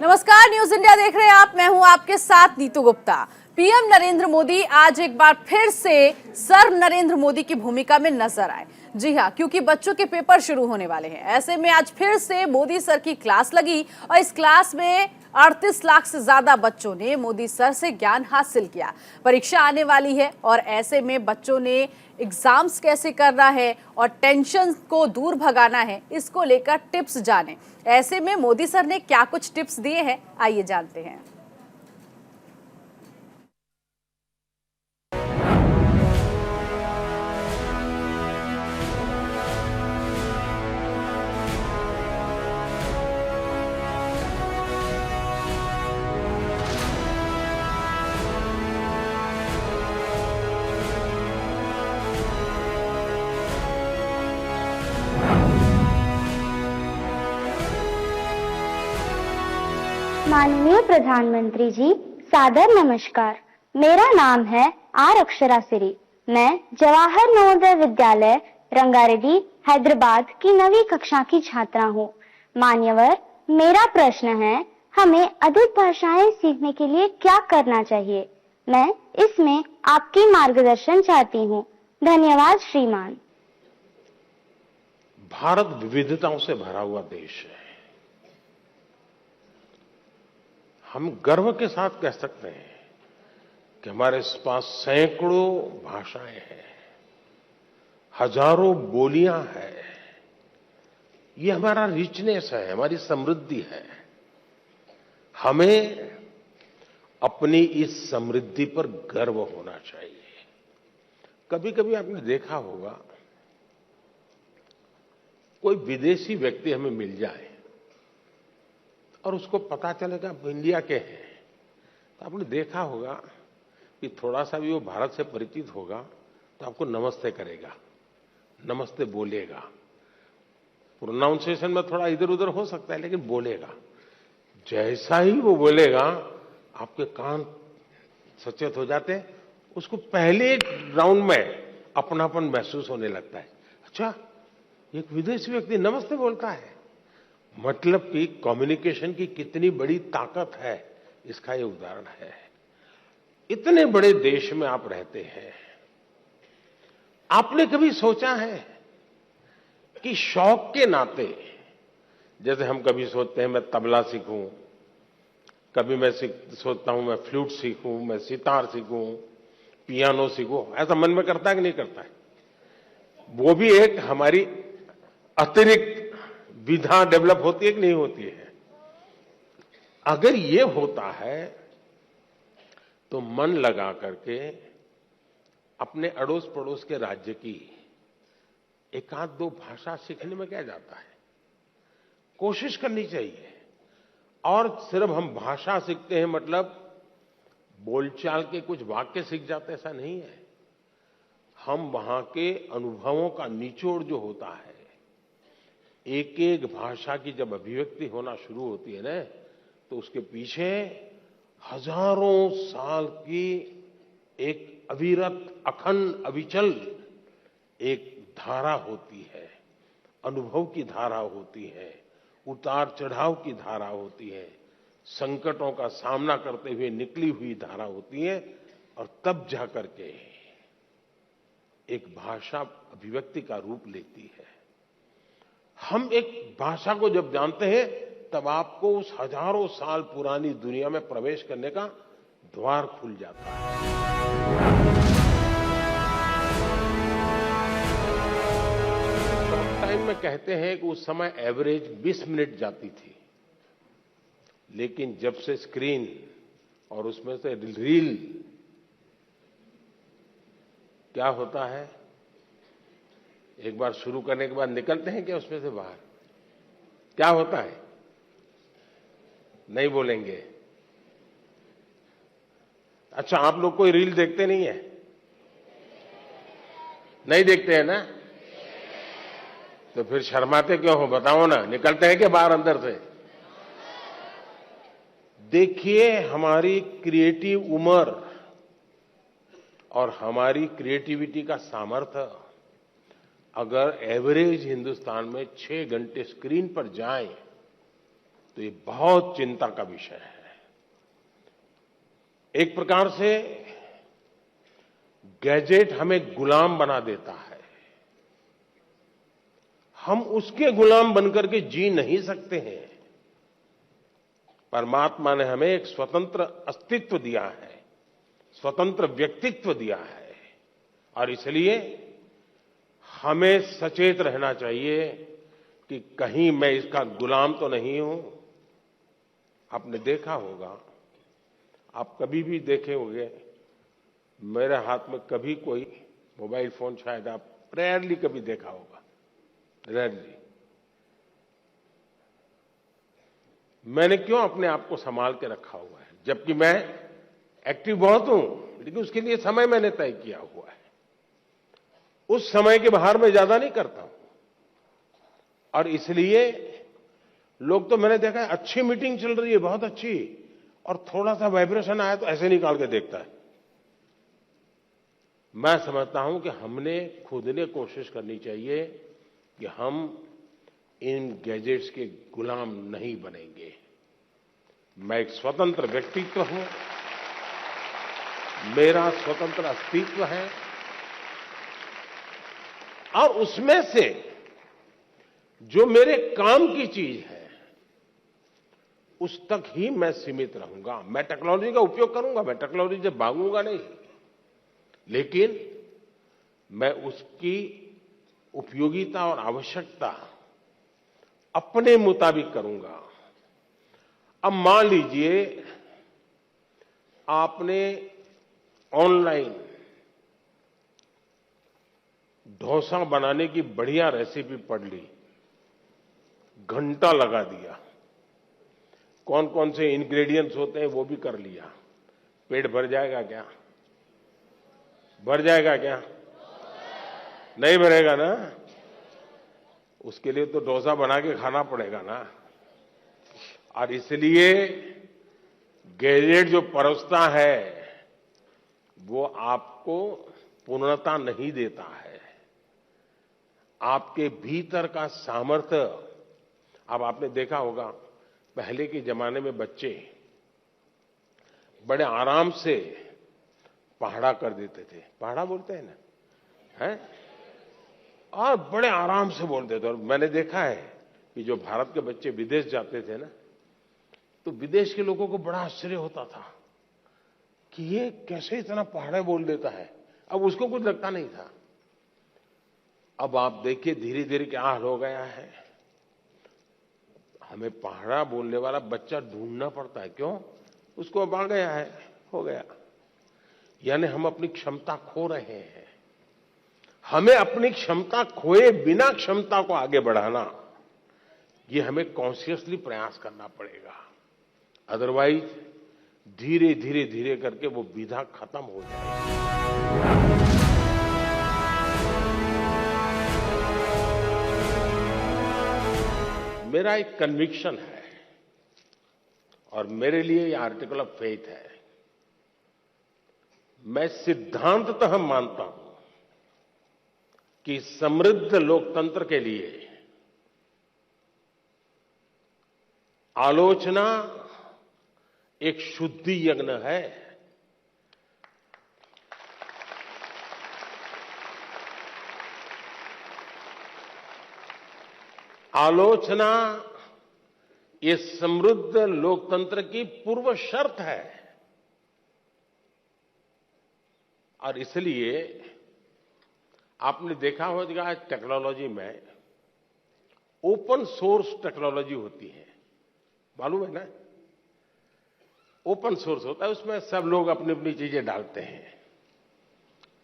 नमस्कार, news India देख रहे हैं आप। मैं हूं आपके साथ नीतू गुप्ता। पीएम नरेंद्र मोदी आज एक बार फिर से सर नरेंद्र मोदी की भूमिका में नजर आए। जी हां, क्योंकि बच्चों के पेपर शुरू होने वाले हैं। ऐसे में आज फिर से मोदी सर की क्लास लगी और इस क्लास में 38 लाख से ज्यादा बच्चों ने मोदी सर से ज्ञान हासिल किया। परीक्षा आने वाली है और ऐसे में बच्चों ने एग्जाम्स कैसे करना है और टेंशन को दूर भगाना है, इसको लेकर टिप्स जाने। ऐसे में मोदी सर ने क्या कुछ टिप्स दिए हैं, आइए जानते हैं। माननीय प्रधानमंत्री जी, सादर नमस्कार। मेरा नाम है आर अक्षरा सिरी। मैं जवाहर नवोदय विद्यालय रंगारेड्डी हैदराबाद की 9वीं कक्षा की छात्रा हूँ। मान्यवर, मेरा प्रश्न है, हमें अधिक भाषाएं सीखने के लिए क्या करना चाहिए? मैं इसमें आपकी मार्गदर्शन चाहती हूँ। धन्यवाद श्रीमान। भारत विविधताओं से भरा हुआ देश है। हम गर्व के साथ कह सकते हैं कि हमारे पास सैकड़ों भाषाएं हैं, हजारों बोलियां हैं। ये हमारा रिचनेस है, हमारी समृद्धि है। हमें अपनी इस समृद्धि पर गर्व होना चाहिए। कभी कभी आपने देखा होगा, कोई विदेशी व्यक्ति हमें मिल जाए और उसको पता चलेगा आप इंडिया के हैं, तो आपने देखा होगा कि थोड़ा सा भी वो भारत से परिचित होगा तो आपको नमस्ते करेगा, नमस्ते बोलेगा। प्रोनाउंसिएशन में थोड़ा इधर उधर हो सकता है, लेकिन बोलेगा। जैसा ही वो बोलेगा, आपके कान सचेत हो जाते हैं। उसको पहले राउंड में अपनापन महसूस होने लगता है। अच्छा, एक विदेशी व्यक्ति नमस्ते बोलता है, मतलब कि कम्युनिकेशन की कितनी बड़ी ताकत है, इसका ये उदाहरण है। इतने बड़े देश में आप रहते हैं, आपने कभी सोचा है कि शौक के नाते, जैसे हम कभी सोचते हैं मैं तबला सीखूं, कभी मैं सोचता हूं मैं फ्लूट सीखूं, मैं सितार सीखूं, पियानो सीखूं, ऐसा मन में करता है कि नहीं करता है? वो भी एक हमारी अतिरिक्त विधा डेवलप होती है कि नहीं होती है? अगर ये होता है तो मन लगा करके अपने अड़ोस पड़ोस के राज्य की एक आध दो भाषा सीखने में क्या जाता है? कोशिश करनी चाहिए। और सिर्फ हम भाषा सीखते हैं मतलब बोलचाल के कुछ वाक्य सीख जाते, ऐसा नहीं है। हम वहां के अनुभवों का निचोड़ जो होता है, एक एक भाषा की जब अभिव्यक्ति होना शुरू होती है ना, तो उसके पीछे हजारों साल की एक अविरत, अखंड, अविचल एक धारा होती है, अनुभव की धारा होती है, उतार चढ़ाव की धारा होती है, संकटों का सामना करते हुए निकली हुई धारा होती है। और तब जाकर के एक भाषा अभिव्यक्ति का रूप लेती है। हम एक भाषा को जब जानते हैं, तब आपको उस हजारों साल पुरानी दुनिया में प्रवेश करने का द्वार खुल जाता है। टॉक टाइम में कहते हैं कि उस समय एवरेज 20 मिनट जाती थी, लेकिन जब से स्क्रीन और उसमें से रील, क्या होता है, एक बार शुरू करने के बाद निकलते हैं क्या उसमें से बाहर? क्या होता है? नहीं बोलेंगे। अच्छा, आप लोग कोई रील देखते नहीं है? नहीं देखते हैं ना? तो फिर शर्माते क्यों हो, बताओ ना। निकलते हैं क्या बाहर अंदर से? देखिए, हमारी क्रिएटिव उम्र और हमारी क्रिएटिविटी का सामर्थ्य अगर एवरेज हिंदुस्तान में 6 घंटे स्क्रीन पर जाए तो तो ये बहुत चिंता का विषय है। एक प्रकार से गैजेट हमें गुलाम बना देता है। हम उसके गुलाम बनकर के जी नहीं सकते हैं। परमात्मा ने हमें एक स्वतंत्र अस्तित्व दिया है, स्वतंत्र व्यक्तित्व दिया है, और इसलिए हमें सचेत रहना चाहिए कि कहीं मैं इसका गुलाम तो नहीं हूं। आपने देखा होगा, आप कभी भी देखे होंगे, मेरे हाथ में कभी कोई मोबाइल फोन शायद आप रेयरली कभी देखा होगा, रेयरली। मैंने क्यों अपने आप को संभाल के रखा हुआ है, जबकि मैं एक्टिव बहुत हूं, लेकिन उसके लिए समय मैंने तय किया हुआ है। उस समय के बाहर मैं ज्यादा नहीं करता हूं, और इसलिए लोग तो मैंने देखा है, अच्छी मीटिंग चल रही है, बहुत अच्छी, और थोड़ा सा वाइब्रेशन आया तो ऐसे निकाल के देखता है। मैं समझता हूं कि हमने खुद ने कोशिश करनी चाहिए कि हम इन गैजेट्स के गुलाम नहीं बनेंगे। मैं एक स्वतंत्र व्यक्तित्व हूं, मेरा स्वतंत्र अस्तित्व है, और उसमें से जो मेरे काम की चीज है उस तक ही मैं सीमित रहूंगा। मैं टेक्नोलॉजी का उपयोग करूंगा, मैं टेक्नोलॉजी से भागूंगा नहीं, लेकिन मैं उसकी उपयोगिता और आवश्यकता अपने मुताबिक करूंगा। अब मान लीजिए आपने ऑनलाइन डोसा बनाने की बढ़िया रेसिपी पढ़ ली, घंटा लगा दिया, कौन कौन से इंग्रेडिएंट्स होते हैं वो भी कर लिया, पेट भर जाएगा क्या? भर जाएगा क्या? नहीं भरेगा ना। उसके लिए तो डोसा बना के खाना पड़ेगा ना। और इसलिए गैजेट जो परोसता है वो आपको पूर्णता नहीं देता है। आपके भीतर का सामर्थ्य, अब आपने देखा होगा पहले के जमाने में बच्चे बड़े आराम से पहाड़ा कर देते थे, पहाड़ा बोलते हैं ना, हैं? और बड़े आराम से बोलते थे। और मैंने देखा है कि जो भारत के बच्चे विदेश जाते थे ना, तो विदेश के लोगों को बड़ा आश्चर्य होता था कि ये कैसे इतना पहाड़ा बोल देता है। अब उसको कुछ लगता नहीं था। अब आप देखिए धीरे धीरे क्या हाल हो गया है, हमें पहाड़ा बोलने वाला बच्चा ढूंढना पड़ता है। क्यों? उसको अब आ गया है, हो गया। यानी हम अपनी क्षमता खो रहे हैं। हमें अपनी क्षमता खोए बिना क्षमता को आगे बढ़ाना, ये हमें कॉन्शियसली प्रयास करना पड़ेगा। अदरवाइज धीरे धीरे धीरे करके वो विधा खत्म हो जाएगी। मेरा एक कन्विक्शन है और मेरे लिए ये आर्टिकल ऑफ फेथ है। मैं सिद्धांततः मानता हूं कि समृद्ध लोकतंत्र के लिए आलोचना एक शुद्धि यज्ञ है। आलोचना ये समृद्ध लोकतंत्र की पूर्व शर्त है। और इसलिए आपने देखा होगा टेक्नोलॉजी में ओपन सोर्स टेक्नोलॉजी होती है, मालूम है ना? ओपन सोर्स होता है, उसमें सब लोग अपनी अपनी चीजें डालते हैं,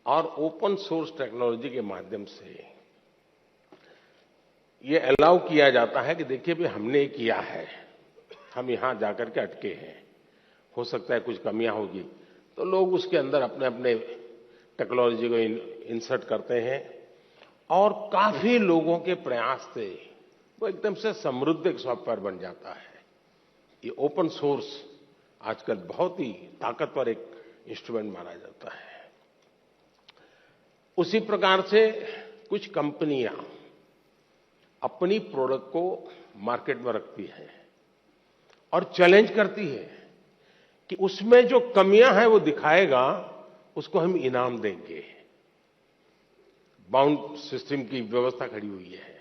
और ओपन सोर्स टेक्नोलॉजी के माध्यम से ये अलाउ किया जाता है कि देखिए भी हमने किया है, हम यहां जाकर के अटके हैं, हो सकता है कुछ कमियां होगी, तो लोग उसके अंदर अपने अपने टेक्नोलॉजी को इंसर्ट करते हैं, और काफी लोगों के प्रयास से वो एकदम से समृद्ध एक सॉफ्टवेयर बन जाता है। ये ओपन सोर्स आजकल बहुत ही ताकतवर एक इंस्ट्रूमेंट माना जाता है। उसी प्रकार से कुछ कंपनियां अपनी प्रोडक्ट को मार्केट में रखती हैं, और चैलेंज करती है कि उसमें जो कमियां हैं वो दिखाएगा, उसको हम इनाम देंगे। बाउंड सिस्टम की व्यवस्था खड़ी हुई है।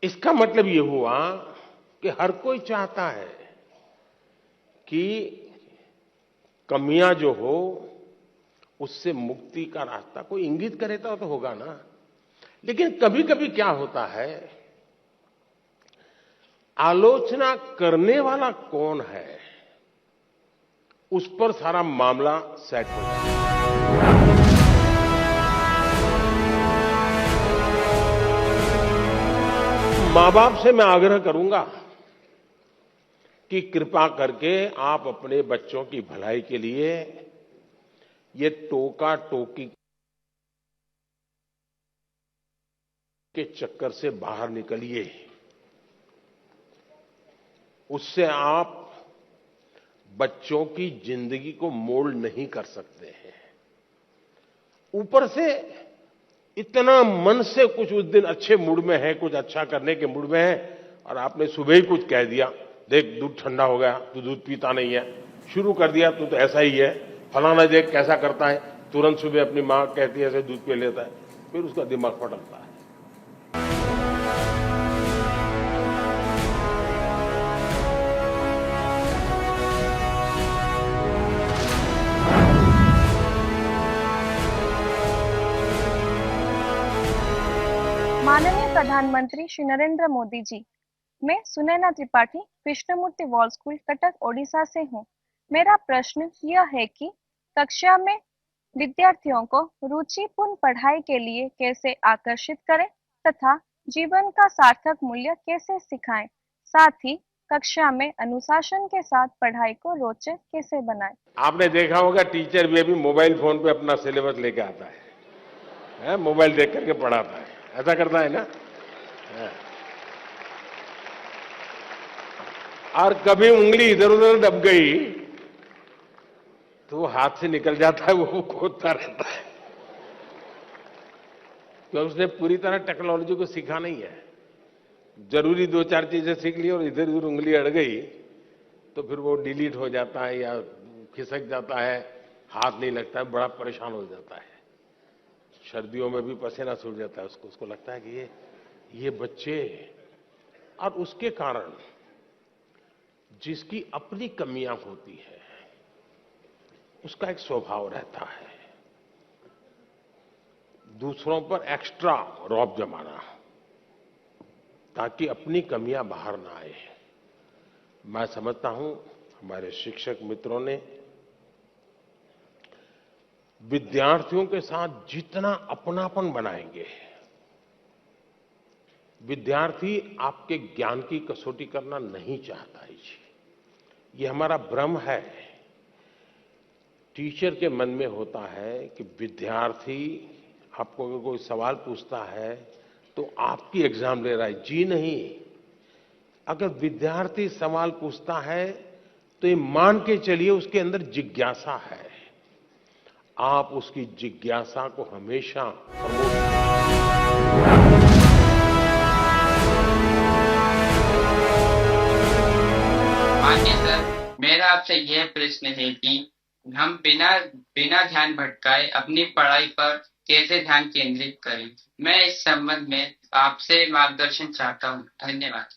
इसका मतलब ये हुआ कि हर कोई चाहता है कि कमियां जो हो उससे मुक्ति का रास्ता कोई इंगित करे तो होगा ना। लेकिन कभी कभी क्या होता है, आलोचना करने वाला कौन है उस पर सारा मामला सेट हो जाता है। मां बाप से मैं आग्रह करूंगा कि कृपा करके आप अपने बच्चों की भलाई के लिए ये टोका टोकी के चक्कर से बाहर निकलिए। उससे आप बच्चों की जिंदगी को मोल्ड नहीं कर सकते हैं। ऊपर से इतना मन से कुछ उस दिन अच्छे मूड में है, कुछ अच्छा करने के मूड में है, और आपने सुबह ही कुछ कह दिया, देख दूध ठंडा हो गया, तू दूध पीता नहीं है, शुरू कर दिया तू तो ऐसा ही है, फलाना देख कैसा करता है, तुरंत सुबह अपनी मां कहती है ऐसे दूध पी लेता है, फिर उसका दिमाग फटकता है। माननीय प्रधानमंत्री श्री नरेंद्र मोदी जी, मैं सुनैना त्रिपाठी कृष्णमूर्ति वॉल स्कूल कटक ओडिशा से हूँ। मेरा प्रश्न यह है कि कक्षा में विद्यार्थियों को रुचिपूर्ण पढ़ाई के लिए कैसे आकर्षित करें तथा जीवन का सार्थक मूल्य कैसे सिखाएं, साथ ही कक्षा में अनुशासन के साथ पढ़ाई को रोचक कैसे बनाएं। आपने देखा होगा टीचर भी अभी मोबाइल फोन पे अपना सिलेबस लेके आता है, मोबाइल देख करके पढ़ाता है, ऐसा करता है ना। और कभी उंगली इधर उधर दब गई तो वो हाथ से निकल जाता है, वो खोदता रहता है, क्योंकि उसने पूरी तरह टेक्नोलॉजी को सीखा नहीं है। जरूरी दो चार चीजें सीख ली और इधर उधर उंगली अड़ गई तो फिर वो डिलीट हो जाता है या खिसक जाता है, हाथ नहीं लगता है, बड़ा परेशान हो जाता है। सर्दियों में भी पसीना छूट जाता है उसको लगता है कि ये बच्चे, और उसके कारण जिसकी अपनी कमियां होती है उसका एक स्वभाव रहता है दूसरों पर एक्स्ट्रा रौब जमाना, ताकि अपनी कमियां बाहर ना आए। मैं समझता हूं हमारे शिक्षक मित्रों ने विद्यार्थियों के साथ जितना अपनापन बनाएंगे, विद्यार्थी आपके ज्ञान की कसौटी करना नहीं चाहता है जी, ये हमारा भ्रम है। टीचर के मन में होता है कि विद्यार्थी आपको अगर कोई सवाल पूछता है तो आपकी एग्जाम ले रहा है, जी नहीं। अगर विद्यार्थी सवाल पूछता है तो ये मान के चलिए उसके अंदर जिज्ञासा है, आप उसकी जिज्ञासा को हमेशा माननीय सर, मेरा आपसे यह प्रश्न है कि हम बिना ध्यान भटकाए अपनी पढ़ाई पर कैसे ध्यान केंद्रित करें। मैं इस संबंध में आपसे मार्गदर्शन चाहता हूं। धन्यवाद।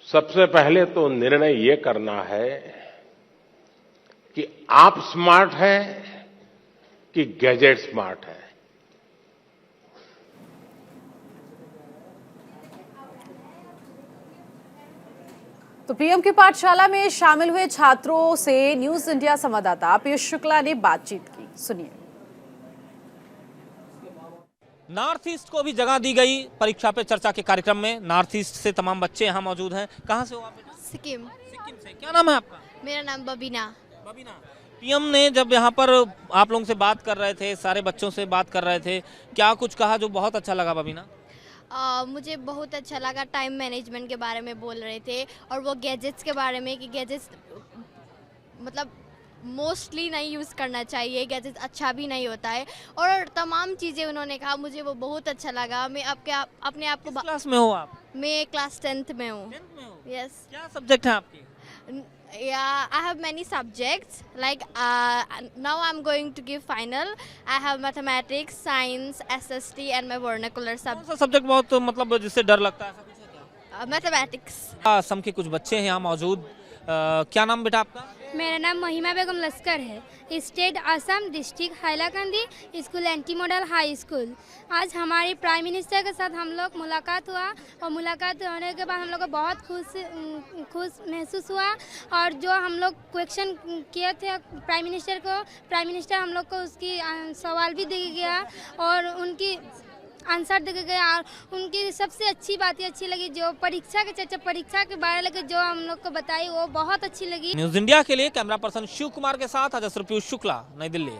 सबसे पहले तो निर्णय ये करना है कि आप स्मार्ट हैं कि गैजेट स्मार्ट है। तो पीएम की पाठशाला में शामिल हुए छात्रों से न्यूज इंडिया संवाददाता पीयूष शुक्ला ने बातचीत की, सुनिए। नॉर्थ ईस्ट को भी जगह दी गई परीक्षा पे चर्चा के कार्यक्रम में। नॉर्थ ईस्ट से तमाम बच्चे यहाँ मौजूद हैं। कहाँ से हो आप? सिक्किम। सिक्किम से। क्या नाम है आपका? मेरा नाम बबीना। बबीना। पीएम ने जब यहाँ पर आप लोगों से बात कर रहे थे, सारे बच्चों से बात कर रहे थे, क्या कुछ कहा जो बहुत अच्छा लगा बबीना? मुझे बहुत अच्छा लगा, टाइम मैनेजमेंट के बारे में बोल रहे थे और वो गैजेट्स के बारे में कि गैजेट्स मतलब मोस्टली नहीं यूज़ करना चाहिए, गैजेट अच्छा भी नहीं होता है। और तमाम चीज़ें उन्होंने कहा, मुझे वो बहुत अच्छा लगा। मैं अपने आप को किस क्लास में हो आप? मैं क्लास 10th में हूँ। 10th में हो? यस। क्या सब्जेक्ट है आपके? Yeah, I have many subjects. Like now I'm going to give final. I have mathematics, science, SST and my vernacular कौन subject. सा सब्जेक्ट बहुत मतलब जिससे डर लगता है, ऐसा कुछ है क्या? Mathematics. असम के कुछ बच्चे हैं यहाँ मौजूद। क्या नाम बेटा आपका? मेरा नाम महिमा बेगम लश्कर है। State Assam, district Hailakandi, school anti model high school. आज हमारे प्राइम मिनिस्टर के साथ हम लोग मुलाकात हुआ और मुलाकात होने के बाद हम लोग को बहुत खुश महसूस हुआ। और जो हम लोग क्वेश्चन किए थे प्राइम मिनिस्टर को, प्राइम मिनिस्टर हम लोग को उसकी सवाल भी दे गया और उनकी आंसर दे गया। और उनकी सबसे अच्छी बात अच्छी लगी जो परीक्षा के चर्चा, परीक्षा के बारे में जो हम लोग को बताई वो बहुत अच्छी लगी। न्यूज इंडिया के लिए कैमरा पर्सन शिव कुमार के साथ अजय पीयूष शुक्ला, नई दिल्ली।